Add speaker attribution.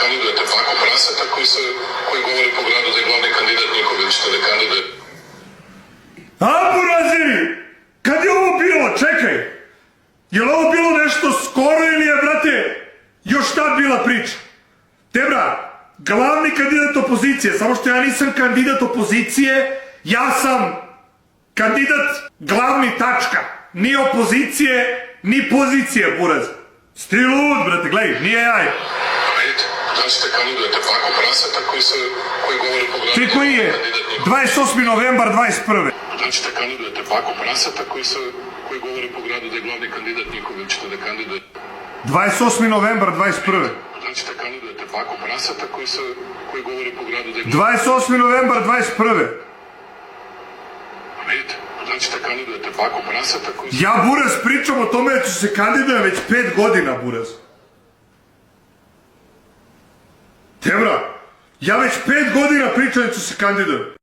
Speaker 1: kandidujete Paku Praseta koji govori po gradu da je glavni kandidat njihov, ili ćete da kandidujete?
Speaker 2: A, burazi! Kad je ovo bilo? Čekaj! Je li ovo bilo nešto skoro ili je, brate, još tad bila priča? Te, bra, glavni kandidat opozicije, samo što ja nisam kandidat opozicije, ja sam kandidat glavni tačka. Ni opozicije, ni pozicije, buraz. Sti lud, brate, gledaj, nije jaj.
Speaker 1: Vidite, da ćete kandidujete Paku Praseta koji govori po gradu...
Speaker 2: Ti koji je? 28. novembar 21.
Speaker 1: Da ćete kandidujete Paku Praseta koji govori po gradu da je glavni kandidat njihov, ili ćete da kandidujete?
Speaker 2: 28. novembar 21.
Speaker 1: Da ćete kandidujete Paku Praseta koji govori po gradu da je...
Speaker 2: 28. novembar 21.
Speaker 1: Vidite, da ćete kandidujete Paku Praseta
Speaker 2: Ja, buraz, pričam o tome da ću se kandidujem već 5 godina, buraz. Te, bra, ja već 5 godina pričam da ću se kandidujem.